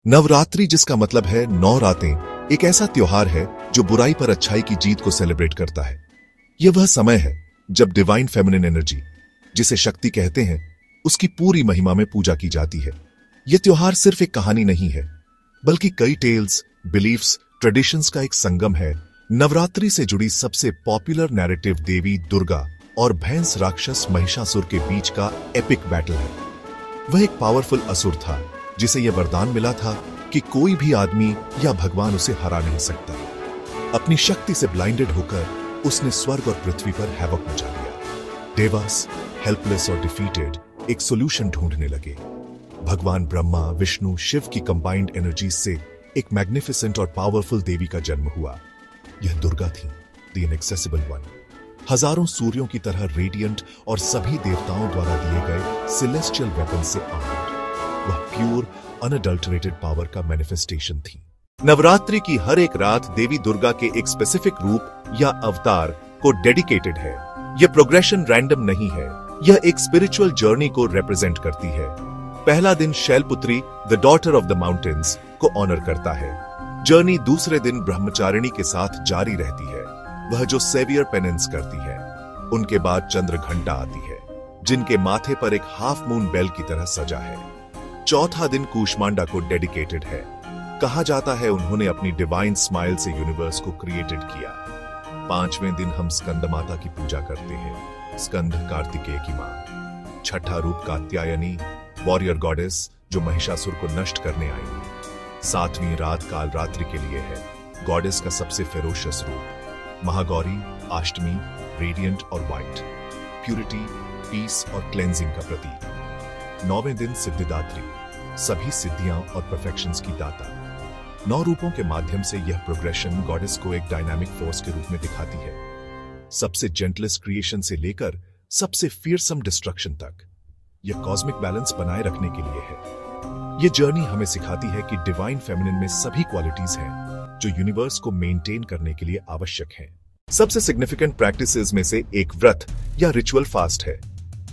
नवरात्रि, जिसका मतलब है 9 रातें, एक ऐसा त्योहार है जो बुराई पर अच्छाई की जीत को सेलिब्रेट करता है। यह वह समय है जब डिवाइन फेमिनिन एनर्जी, जिसे शक्ति कहते हैं, उसकी पूरी महिमा में पूजा की जाती है। यह त्योहार सिर्फ एक कहानी नहीं है, बल्कि कई टेल्स, बिलीफ्स, ट्रेडिशंस का एक संगम है। नवरात्रि से जुड़ी सबसे पॉपुलर नैरेटिव देवी दुर्गा और भैंस राक्षस महिषासुर के बीच का एपिक बैटल है। वह एक पावरफुल असुर था जिसे यह वरदान मिला था कि कोई भी आदमी या भगवान उसे हरा नहीं सकता। अपनी शक्ति से ब्लाइंडेड होकर उसने स्वर्ग और पृथ्वी पर हैवक मचा दिया। देवास, हेल्पलेस और डिफीटेड, एक सॉल्यूशन ढूंढने लगे। भगवान ब्रह्मा, विष्णु, शिव की कंबाइंड एनर्जी से एक मैग्निफिसेंट और पावरफुल देवी का जन्म हुआ। यह दुर्गा थी, द इनएक्सेसिबल वन, हजारों सूर्यों की तरह रेडिएंट और सभी देवताओं द्वारा दिए गए सिलेस्टियल वेपन से आर्म्ड। वह प्योर, अनअडल्टरेटेड पावर का मैनिफेस्टेशन थी। नवरात्रि की हर एक रात देवी दुर्गा के एक स्पेसिफिक रूप या अवतार को डेडिकेटेड है। यह प्रोग्रेशन रैंडम नहीं है, यह एक स्पिरिचुअल जर्नी को रिप्रेजेंट करती है। पहला दिन Shailputri, the daughter of the mountains, को ऑनर करता है। जर्नी दूसरे दिन ब्रह्मचारिणी के साथ जारी रहती है, वह जो सेवियर पेनेंस करती है। उनके बाद चंद्रघंटा आती है, जिनके माथे पर एक हाफ मून बेल की तरह सजा है। चौथा दिन कूष्मांडा को डेडिकेटेड है। कहा जाता है उन्होंने अपनी डिवाइन स्माइल से यूनिवर्स को क्रिएटेड किया। पांचवें दिन हम स्कंद माता की पूजा करते हैं, स्कंद कार्तिकेय की मां। छठा रूप कात्यायनी, वॉरियर गॉडेस, जो महिषासुर को नष्ट करने आई। सातवीं रात काल रात्रि के लिए है, गॉडेस का सबसे फेरोशियस रूप। महागौरी, अष्टमी, रेडिएंट और व्हाइट, प्यूरिटी, पीस और क्लेंजिंग का प्रतीक। नौवें दिन सिद्धिदात्री, सभी सिद्धियां और परफेक्शंस की दाता। 9 रूपों के माध्यम से यह प्रोग्रेशन गॉडेस को एक डायनामिक फोर्स के रूप में दिखाती है, सबसे जेंटलेस्ट क्रिएशन से लेकर सबसे फियरसम डिस्ट्रक्शन तक। यह कॉस्मिक बैलेंस बनाए रखने के लिए है। यह जर्नी हमें सिखाती है कि डिवाइन फेमिनिन में सभी क्वालिटीज हैं जो यूनिवर्स को मेंटेन करने के लिए आवश्यक हैं। सबसे सिग्निफिकेंट प्रैक्टिसेस में से एक व्रत या रिचुअल फास्ट है।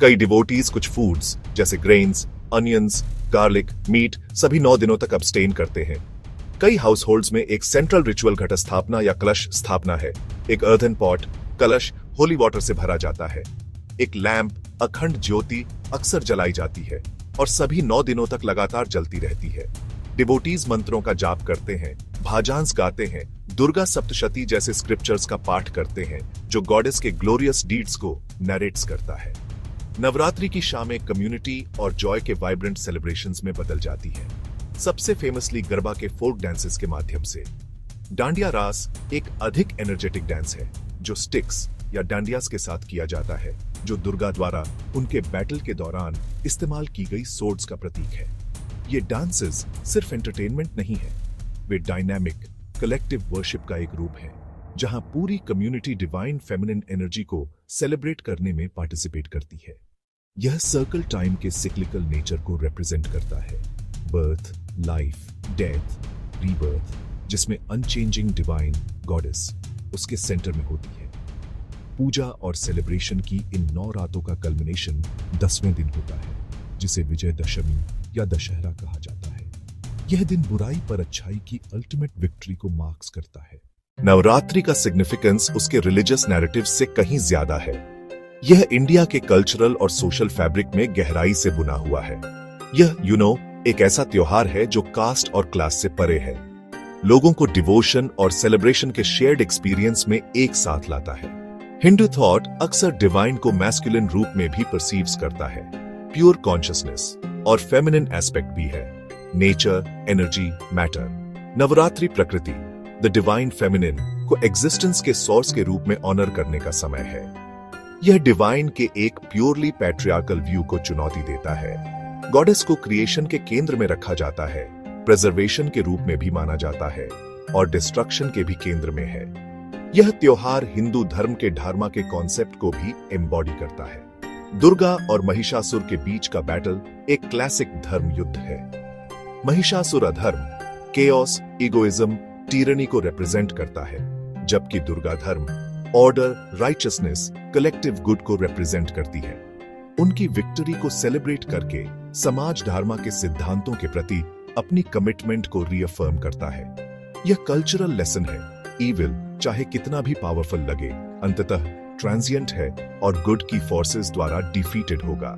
कई डिवोटीज कुछ फूड्स जैसे ग्रेन्स, अनियंस, गार्लिक, मीट सभी 9 दिनों तक अब्सटेन करते हैं। कई हाउस होल्ड्स में एक सेंट्रल रिचुअल घट स्थापना या कलश स्थापना है। एक अर्धन पॉट, कलश होली वाटर से भरा जाता है। एक लैंप, अखंड ज्योति अक्सर जलाई जाती है और सभी 9 दिनों तक लगातार जलती रहती है। डिवोटीज मंत्रों का जाप करते हैं, भाजांस गाते हैं, दुर्गा सप्तशती जैसे स्क्रिप्चर्स का पाठ करते हैं, जो गॉडेस के ग्लोरियस डीड्स को नरेट्स करता है। नवरात्रि की शामें कम्युनिटी और जॉय के वाइब्रेंट सेलिब्रेशंस में बदल जाती है, सबसे फेमसली गरबा के फोक डांसेस के माध्यम से। डांडिया रास एक अधिक एनर्जेटिक डांस है जो स्टिक्स या डांडियास के साथ किया जाता है, जो दुर्गा द्वारा उनके बैटल के दौरान इस्तेमाल की गई सोर्ड्स का प्रतीक है। ये डांसेस सिर्फ एंटरटेनमेंट नहीं है, वे डायनामिक कलेक्टिव वर्शिप का एक रूप है, जहां पूरी कम्युनिटी डिवाइन फेमिनिन एनर्जी को सेलिब्रेट करने में पार्टिसिपेट करती है। यह सर्कल टाइम के सिक्लिकल नेचर को रिप्रेजेंट करता है, बर्थ, लाइफ, डेथ, रीबर्थ, जिसमें अनचेंजिंग डिवाइन गॉडेस उसके सेंटर में होती है। पूजा और सेलिब्रेशन की इन 9 रातों का कल्मिनेशन 10वें दिन होता है, जिसे विजयदशमी या दशहरा कहा जाता है। यह दिन बुराई पर अच्छाई की अल्टीमेट विक्ट्री को मार्क्स करता है। नवरात्रि का सिग्निफिकेंस उसके रिलीजियस नैरेटिव से कहीं ज्यादा है। यह इंडिया के कल्चरल और सोशल फैब्रिक में गहराई से बुना हुआ है। यह एक ऐसा त्योहार है जो कास्ट और क्लास से परे है। लोगों को डिवोशन और सेलिब्रेशन के शेयर्ड एक्सपीरियंस में एक साथ लाता है। हिंदू थॉट अक्सर डिवाइन को मैस्कुलिन रूप में भी परसीव्स करता है। प्योर कॉन्शियसनेस और फेमिनिन एस्पेक्ट भी है। Nature, energy, matter. नवरात्रि प्रकृति, द डिवाइन फेमिनिन, को एग्जिस्टेंस के सोर्स के रूप में ऑनर करने का समय है। यह डिवाइन के एक प्योरली पैट्रियार्कल व्यू को चुनौती देता है। गॉडेस को क्रिएशन के केंद्र में रखा जाता है, प्रिजर्वेशन के रूप में भी माना जाता है और डिस्ट्रक्शन के भी केंद्र में है। यह त्योहार हिंदू धर्म के धर्मा के कॉन्सेप्ट को भी एम्बॉडी करता है। दुर्गा और महिषासुर के बीच का बैटल एक क्लासिक धर्म युद्ध है। महिषासुर अधर्म, केओस, इगोइज्म, टीरनी को रिप्रेजेंट करता है, जबकि दुर्गा धर्म ऑर्डर, राइचियसनेस, कलेक्टिव गुड को रिप्रेजेंट करती है। उनकी विक्ट्री को सेलिब्रेट करके समाज धर्मा के सिद्धांतों के प्रति अपनी कमिटमेंट को रीअफर्म करता है। यह कल्चरल लेसन है, ईविल चाहे कितना भी पावरफुल लगे, अंततः ट्रांजिएंट है और गुड की फोर्सेस द्वारा डिफीटेड होगा।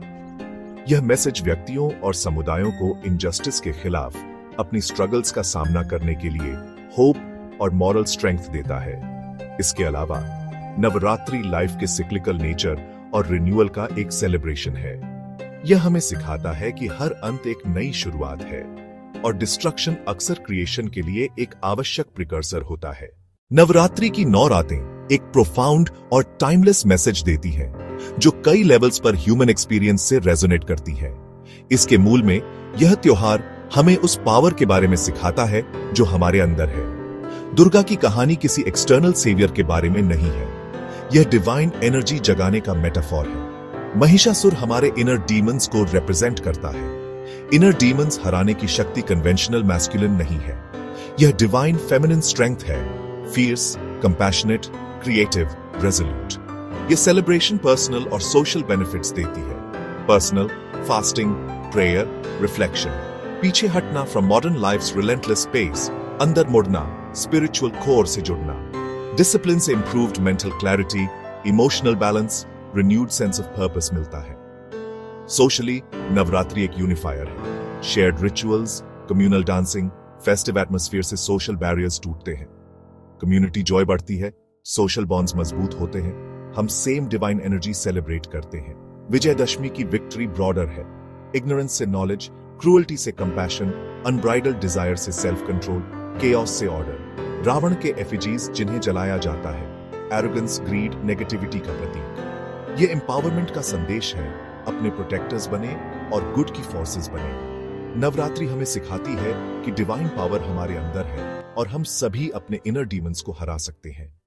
यह मैसेज व्यक्तियों और समुदायों को इनजस्टिस के खिलाफ अपनी स्ट्रगल्स का सामना करने के लिए होप और मॉरल स्ट्रेंथ देता है। इसके अलावा नवरात्रि लाइफ के सिक्लिकल नेचर और रिन्यूअल का एक सेलिब्रेशन है। यह हमें सिखाता है कि हर अंत एक नई शुरुआत है और डिस्ट्रक्शन अक्सर क्रिएशन के लिए एक आवश्यक प्रिकर्सर होता है। नवरात्रि की 9 रातें एक प्रोफाउंड और टाइमलेस मैसेज देती हैं, जो कई लेवल्स पर ह्यूमन एक्सपीरियंस से रेजोनेट करती है। इसके मूल में यह त्योहार हमें उस पावर के बारे में सिखाता है जो हमारे अंदर है। दुर्गा की कहानी किसी एक्सटर्नल सेवियर के बारे में नहीं है, यह डिवाइन एनर्जी जगाने का मेटाफॉर है। महिषासुर हमारे इनर डीमंस को रिप्रेजेंट करता है। इनर डीमंस हराने की शक्ति कन्वेंशनल मैस्कुलिन नहीं है, यह डिवाइन फेमिनिन स्ट्रेंथ है, फियर्स, कंपैशनेट, क्रिएटिव, रेजोल्यूट। यह सेलिब्रेशन पर्सनल और सोशल बेनिफिट्स देती है। पर्सनल, फास्टिंग, प्रेयर, रिफ्लेक्शन, पीछे हटना from modern life's relentless pace, अंदर मुड़ना, स्पिरिचुअल कोर से जुड़ना, डिसिप्लिन से improved mental clarity, emotional balance, renewed sense of purpose मिलता है। सोशली नवरात्रि एक यूनिफायर है। Shared rituals, communal dancing, festive atmosphere से सोशल बैरियर्स टूटते हैं, कम्युनिटी जॉय बढ़ती है, सोशल बॉन्ड्स मजबूत होते हैं, हम सेम डिवाइन एनर्जी सेलिब्रेट करते हैं। विजयदशमी की विक्ट्री ब्रॉडर है, इग्नोरेंस से नॉलेज, क्रूअल्टी से कंपैशन, अनब्राइडल्ड डिजायर से सेल्फ कंट्रोल, केओस से ऑर्डर। रावण के एफिजीज जिन्हें जलाया जाता है, एरोगेंस, ग्रीड, नेगेटिविटी का प्रतीक। ये एम्पावरमेंट का संदेश है, अपने प्रोटेक्टर्स बने और गुड की फोर्सेस बने। नवरात्रि हमें सिखाती है कि डिवाइन पावर हमारे अंदर है और हम सभी अपने इनर डीमंस को हरा सकते हैं।